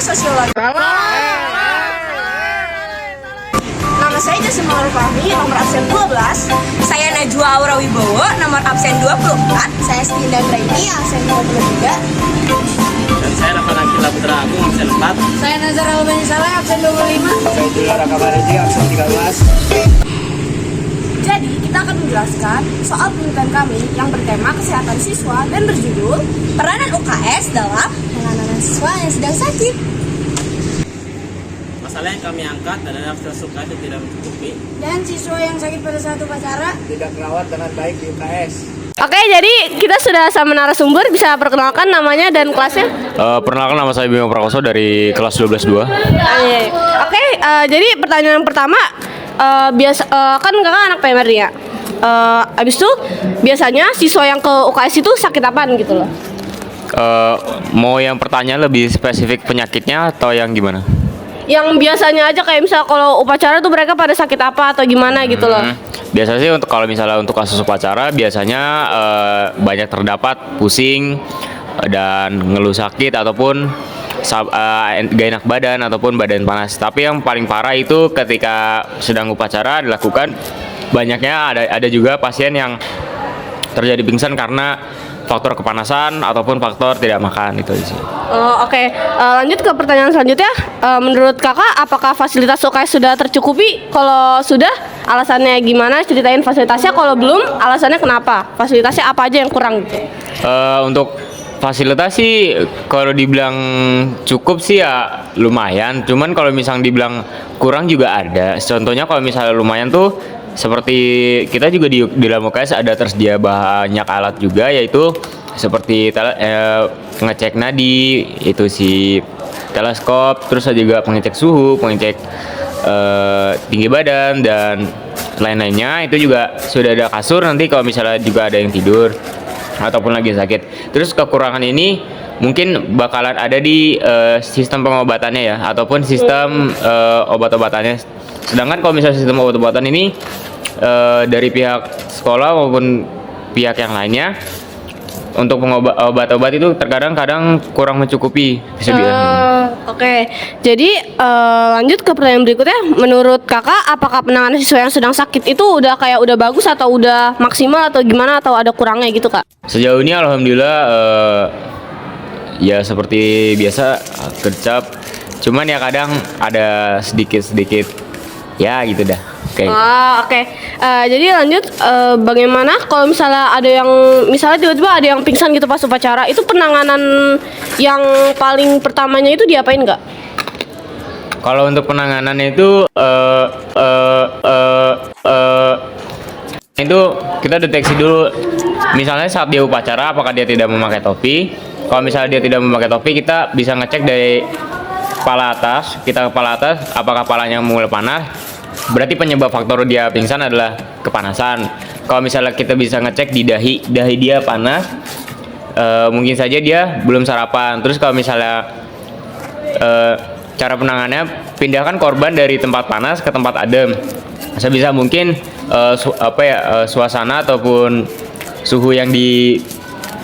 Sosiologi. Nama saya Jasmine Fahmi, nomor absen 12. Saya Najwa Aura Wibowo, nomor absen 24. Saya Stinda Graini, absen 23. Dan saya Rafana Kila Putra Agung, absen 4. Saya Nazar Albani Saleh, absen 25. Saya Juliara Kamaredi, absen 13. Jadi, kita akan menjelaskan soal penelitian kami yang bertema kesehatan siswa dan berjudul Peranan UKS dalam penanganan siswa yang sedang sakit. Masalah yang kami angkat adalah akses UKS yang tidak mencukupi Dan siswa yang sakit pada saat upacara. tidak terawat dengan baik di UKS. Oke, jadi kita sudah sama narasumber, bisa perkenalkan namanya dan kelasnya? Perkenalkan, nama saya Bima Prakoso dari kelas 12-2. Oke, jadi pertanyaan yang pertama, kan kakak anak PMR ya. Abis itu biasanya siswa yang ke UKS itu sakit apaan gitu loh? Mau yang pertanyaan lebih spesifik penyakitnya atau yang gimana? Yang biasanya aja kayak misal kalau upacara tuh mereka pada sakit apa atau gimana gitu loh? Biasanya sih kalau misalnya untuk kasus upacara biasanya banyak terdapat pusing dan ngeluh sakit ataupun gak enak badan ataupun badan panas. Tapi yang paling parah itu ketika sedang upacara dilakukan, banyaknya ada juga pasien yang terjadi pingsan karena faktor kepanasan ataupun faktor tidak makan, itu sih. Oke. Lanjut ke pertanyaan selanjutnya. Menurut kakak, apakah fasilitas UKS sudah tercukupi? Kalau sudah, alasannya gimana? Ceritain fasilitasnya. Kalau belum, alasannya kenapa? Fasilitasnya apa aja yang kurang gitu? Untuk fasilitas sih kalau dibilang cukup sih ya lumayan. Cuman kalau misalnya dibilang kurang juga ada. Contohnya kalau misalnya lumayan tuh seperti kita juga di dalam UKS ada tersedia banyak alat juga, yaitu seperti pengecek nadi, itu si teleskop, terus juga pengecek suhu, pengecek tinggi badan dan lain-lainnya. Itu juga sudah ada kasur nanti kalau misalnya juga ada yang tidur ataupun lagi sakit. Terus kekurangan ini mungkin bakalan ada di sistem pengobatannya ya, ataupun sistem obat-obatannya. Sedangkan kalau misalnya sistem obat-obatan ini dari pihak sekolah maupun pihak yang lainnya untuk obat-obat itu terkadang kurang mencukupi. Oke. Jadi lanjut ke pertanyaan berikutnya. Menurut kakak, apakah penanganan siswa yang sedang sakit itu udah bagus atau udah maksimal atau gimana, atau ada kurangnya gitu kak? Sejauh ini alhamdulillah ya seperti biasa gercep. Cuman ya kadang ada sedikit ya gitu dah. Oke. Jadi lanjut, bagaimana kalau misalnya misalnya tiba-tiba ada yang pingsan gitu pas upacara, itu penanganan yang paling pertamanya itu diapain nggak? Kalau untuk penanganan itu itu kita deteksi dulu. Misalnya saat dia upacara apakah dia tidak memakai topi. Kalau misalnya dia tidak memakai topi, kita bisa ngecek dari kepala atas. Kita kepala atas, apakah kepalanya mulai panas? Berarti penyebab faktor dia pingsan adalah kepanasan. Kalau misalnya kita bisa ngecek di dahi dia panas, mungkin saja dia belum sarapan. Terus kalau misalnya cara penanganannya, pindahkan korban dari tempat panas ke tempat adem. Sebisa mungkin suasana ataupun suhu yang di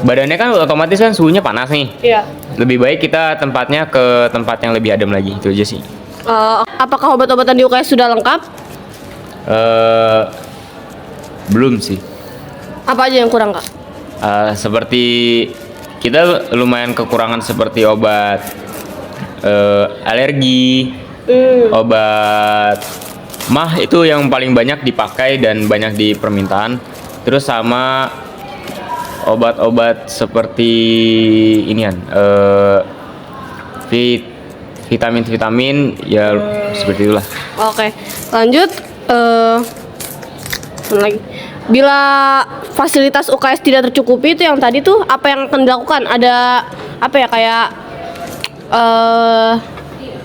badannya kan otomatis kan suhunya panas nih. Iya. Lebih baik kita tempatnya ke tempat yang lebih adem lagi, itu aja sih. Apakah obat-obatan di UKS sudah lengkap? Belum sih. Apa aja yang kurang kak? Seperti kita lumayan kekurangan seperti obat alergi, obat mah itu yang paling banyak dipakai dan banyak di permintaan. Terus sama obat-obat seperti inian, vitamin ya seperti itulah. Oke. Lanjut, lagi. Bila fasilitas UKS tidak tercukupi, itu yang tadi tuh apa yang akan dilakukan? Ada apa ya, kayak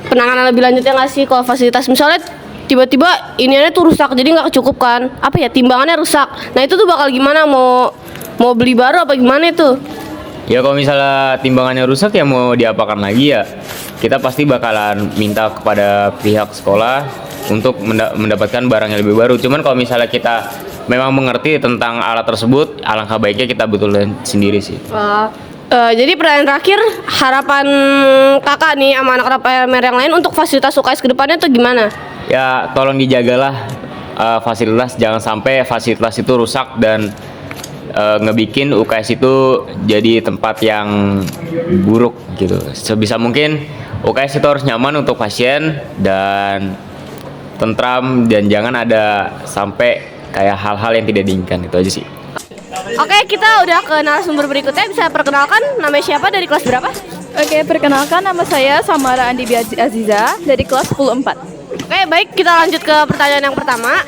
penanganan lebih lanjutnya nggak sih? Kalau fasilitas misalnya tiba-tiba iniannya tuh rusak, jadi nggak kecukup kan? Apa ya, timbangannya rusak. Nah itu tuh bakal gimana? Mau beli baru apa gimana itu? Ya kalau misalnya timbangannya rusak ya mau diapakan lagi ya? Kita pasti bakalan minta kepada pihak sekolah untuk mendapatkan barang yang lebih baru. Cuman kalau misalnya kita memang mengerti tentang alat tersebut, alangkah baiknya kita betulin sendiri sih. Jadi pertanyaan terakhir, harapan kakak nih sama anak-anak PMR yang lain untuk fasilitas UKS kedepannya tuh gimana? Ya tolong dijagalah fasilitas, jangan sampai fasilitas itu rusak dan ngebikin UKS itu jadi tempat yang buruk gitu. Sebisa mungkin UKS itu harus nyaman untuk pasien dan tentram, dan jangan ada sampai kayak hal-hal yang tidak diinginkan. Itu aja sih. Oke, kita udah ke narasumber berikutnya. Bisa perkenalkan namanya siapa, dari kelas berapa? Oke, perkenalkan nama saya Samara Andi Aziza dari kelas 10-4. Oke, baik, kita lanjut ke pertanyaan yang pertama.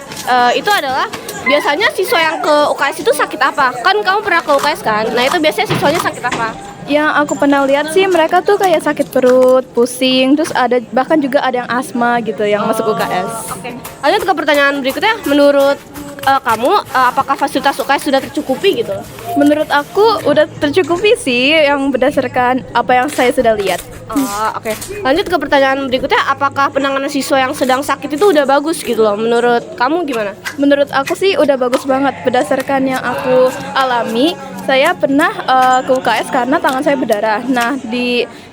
Itu adalah biasanya siswa yang ke UKS itu sakit apa? Kan kamu pernah ke UKS kan? Nah, itu biasanya siswanya sakit apa? Yang aku pernah lihat sih mereka tuh kayak sakit perut, pusing, terus ada bahkan juga ada yang asma gitu yang masuk UKS. Oke. Lanjut ke pertanyaan berikutnya. Menurut kamu, apakah fasilitas UKS sudah tercukupi gitu? Menurut aku udah tercukupi sih yang berdasarkan apa yang saya sudah lihat. Oh, oke. Lanjut ke pertanyaan berikutnya. Apakah penanganan siswa yang sedang sakit itu udah bagus gitu loh? Menurut kamu gimana? Menurut aku sih udah bagus banget berdasarkan yang aku alami. Saya pernah ke UKS karena tangan saya berdarah. Nah,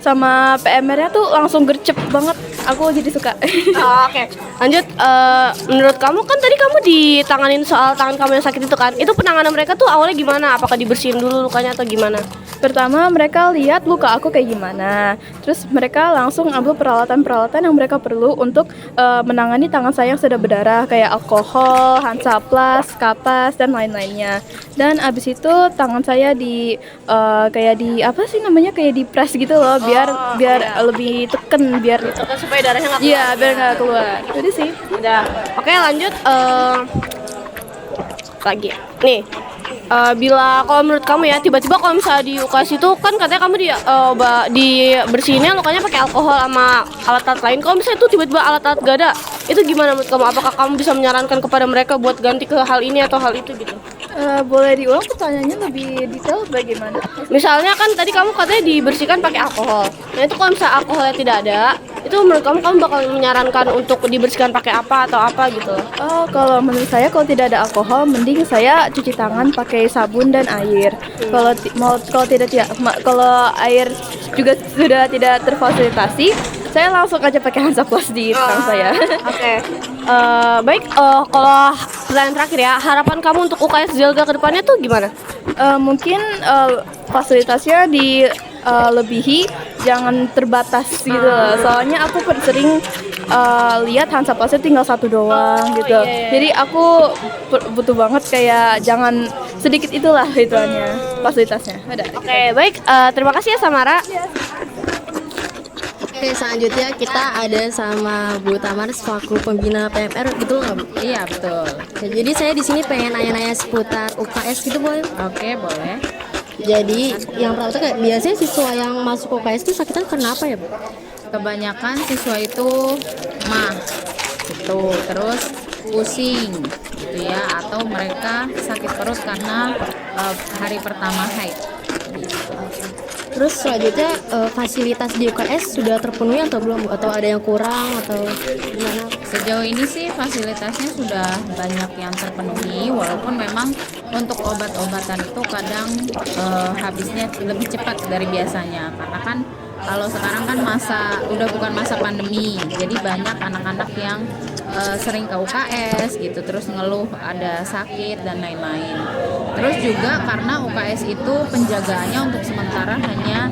sama PMR-nya tuh langsung gercep banget. Aku jadi suka. Oke. Lanjut, menurut kamu kan tadi kamu ditanganin soal tangan kamu yang sakit itu kan? Itu penanganan mereka tuh awalnya gimana? Apakah dibersihin dulu lukanya atau gimana? Pertama mereka lihat luka aku kayak gimana. Terus mereka langsung ambil peralatan-peralatan yang mereka perlu untuk menangani tangan saya yang sudah berdarah, kayak alkohol, Hansaplast, kapas, dan lain-lainnya. Dan abis itu tangan saya kayak di apa sih namanya, kayak di press gitu loh, biar lebih teken, biar Supaya darahnya nggak keluar. iya biar nggak keluar. Jadi sih. Udah. Oke, lanjut lagi. Nih, bila kalau menurut kamu ya, tiba-tiba kalau misalnya di UKS itu kan katanya kamu dibersihinnya lukanya pakai alkohol sama alat-alat lain. Kalau misalnya itu tiba-tiba alat-alat gak ada, itu gimana menurut kamu? Apakah kamu bisa menyarankan kepada mereka buat ganti ke hal ini atau hal itu gitu? Boleh diulang pertanyaannya lebih detail bagaimana? Misalnya kan tadi kamu katanya dibersihkan pakai alkohol. Nah, itu kalau misalnya alkoholnya tidak ada, itu menurut kamu bakal menyarankan untuk dibersihkan pakai apa atau apa gitu? Oh, kalau menurut saya kalau tidak ada alkohol, mending saya cuci tangan pakai sabun dan air. Kalau air juga sudah tidak terfasilitasi, saya langsung aja pakai Hansaplast di tangan saya. Oke. Baik, kalau pertanyaan terakhir ya, harapan kamu untuk UKS Zelga ke depannya tuh gimana? Mungkin fasilitasnya dilebihi, jangan terbatas gitu loh. Soalnya aku sering lihat Hansaplastnya tinggal satu doang gitu. Iya. Jadi aku butuh banget kayak jangan sedikit itulah hitungannya fasilitasnya. Ada. Oke, baik. Terima kasih ya Samara. Oke, selanjutnya kita ada sama Bu Tamar selaku pembina PMR, betul nggak Bu? Iya betul. Ya, jadi saya di sini pengen nanya-nanya seputar UKS gitu, boleh? Oke boleh. Jadi yang pertama tuh kayak biasanya siswa yang masuk UKS itu sakitan karena apa ya Bu? Kebanyakan siswa itu mah gitu, terus pusing gitu ya, atau mereka sakit perut karena hari pertama haid. Terus selanjutnya fasilitas di UKS sudah terpenuhi atau belum Bu? Atau ada yang kurang atau gimana? Sejauh ini sih fasilitasnya sudah banyak yang terpenuhi, walaupun memang untuk obat-obatan itu kadang habisnya lebih cepat dari biasanya, karena kan kalau sekarang kan udah bukan masa pandemi, jadi banyak anak-anak yang sering ke UKS gitu, terus ngeluh ada sakit dan lain-lain. Terus juga karena UKS itu penjagaannya untuk sementara hanya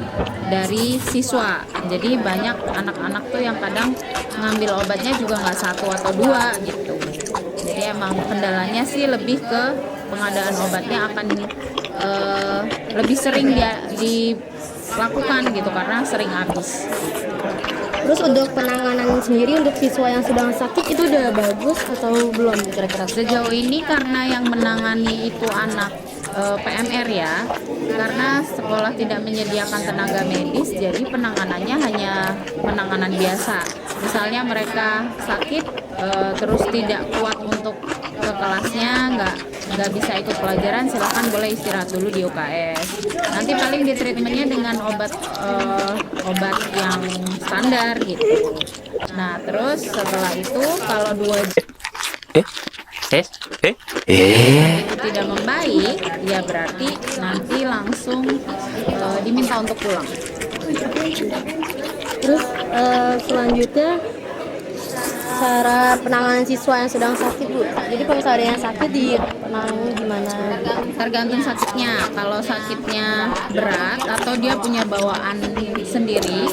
dari siswa, jadi banyak anak-anak tuh yang kadang ngambil obatnya juga nggak 1 atau 2 gitu. Jadi emang kendalanya sih lebih ke pengadaan obatnya akan lebih sering dilakukan gitu karena sering habis. Terus untuk penanganan sendiri untuk siswa yang sedang sakit itu udah bagus atau belum kira-kira? Sejauh ini karena yang menangani itu anak PMR ya, karena sekolah tidak menyediakan tenaga medis, jadi penanganannya hanya penanganan biasa. Misalnya mereka sakit terus tidak kuat untuk ke kelasnya, nggak bisa ikut pelajaran, silakan boleh istirahat dulu di UKS. Nanti paling di treatmentnya dengan obat yang standar gitu. Nah terus setelah itu kalau Itu tidak membaik, ya berarti nanti langsung diminta untuk pulang. Terus selanjutnya cara penanganan siswa yang sedang sakit, Bu. Jadi kalau misalnya ada yang sakit penanganannya gimana? Tergantung sakitnya. Kalau sakitnya berat atau dia punya bawaan sendiri,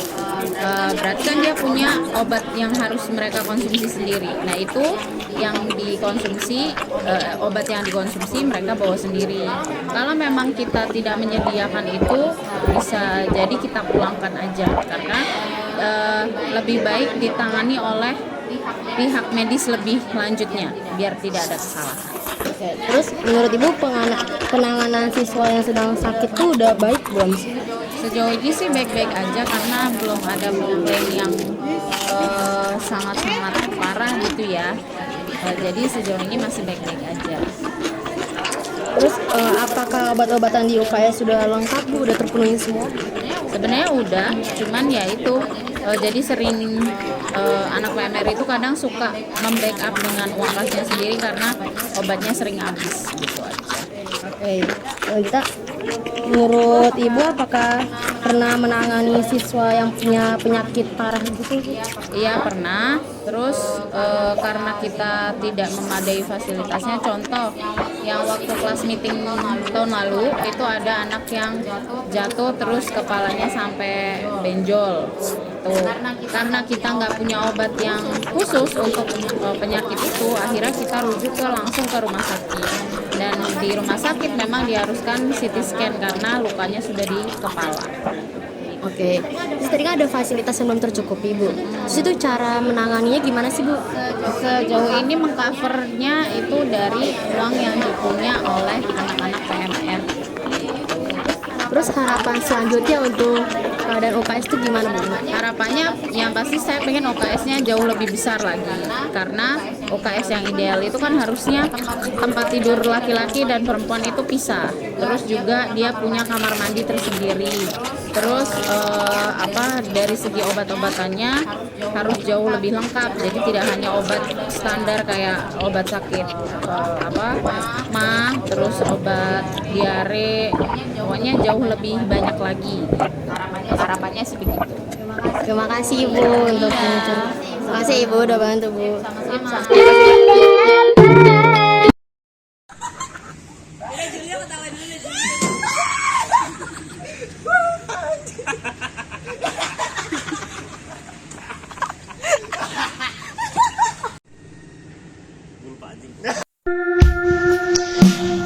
berarti kan dia punya obat yang harus mereka konsumsi sendiri. Nah itu yang dikonsumsi, obat yang dikonsumsi mereka bawa sendiri. Kalau memang kita tidak menyediakan itu, bisa jadi kita pulangkan aja karena lebih baik ditangani oleh pihak medis lebih lanjutnya biar tidak ada kesalahan. Oke, terus menurut Ibu penanganan siswa yang sedang sakit tuh udah baik belum sih? Sejauh ini sih baik-baik aja karena belum ada komplain yang sangat-sangat parah gitu ya. Jadi sejauh ini masih baik-baik aja. Terus apakah obat-obatan di UKS sudah lengkap, Bu? Udah terpenuhi semua? Sebenarnya udah, cuman ya itu jadi sering anak PMR itu kadang suka membackup dengan uang kasnya sendiri karena obatnya sering habis gitu aja. Oke, kita menurut Ibu apakah pernah menangani siswa yang punya penyakit parah gitu? Iya pernah. Terus karena kita tidak memadai fasilitasnya, contoh yang waktu kelas meeting tahun lalu itu ada anak yang jatuh terus kepalanya sampai benjol. Tuh, karena kita nggak punya obat yang khusus untuk penyakit itu, akhirnya kita rujuk langsung ke rumah sakit. Dan di rumah sakit memang diharuskan CT scan karena lukanya sudah di kepala. Oke, terus tadi kan ada fasilitas yang belum tercukupi, Bu. Terus itu cara menanganinya gimana sih, Bu? Sejauh ini mengcovernya itu dari uang yang dipunya oleh anak-anak PMR. Terus harapan selanjutnya untuk keadaan UKS itu gimana, Bu? Harapannya yang pasti saya pengen OKS-nya jauh lebih besar lagi karena OKS yang ideal itu kan harusnya tempat tidur laki-laki dan perempuan itu pisah. Terus juga dia punya kamar mandi tersendiri. Terus dari segi obat-obatannya harus jauh lebih lengkap. Jadi tidak hanya obat standar kayak obat sakit mah, terus obat diare, pokoknya jauh lebih banyak lagi. Harapannya sih begitu. Terima kasih, Ibu, untuk pencerahan. Terima kasih, Ibu, udah bantu, Bu.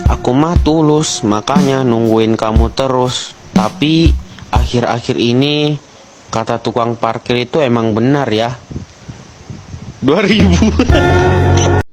Aku mah tulus, makanya nungguin kamu terus. Tapi akhir-akhir ini kata tukang parkir itu emang benar ya. 2000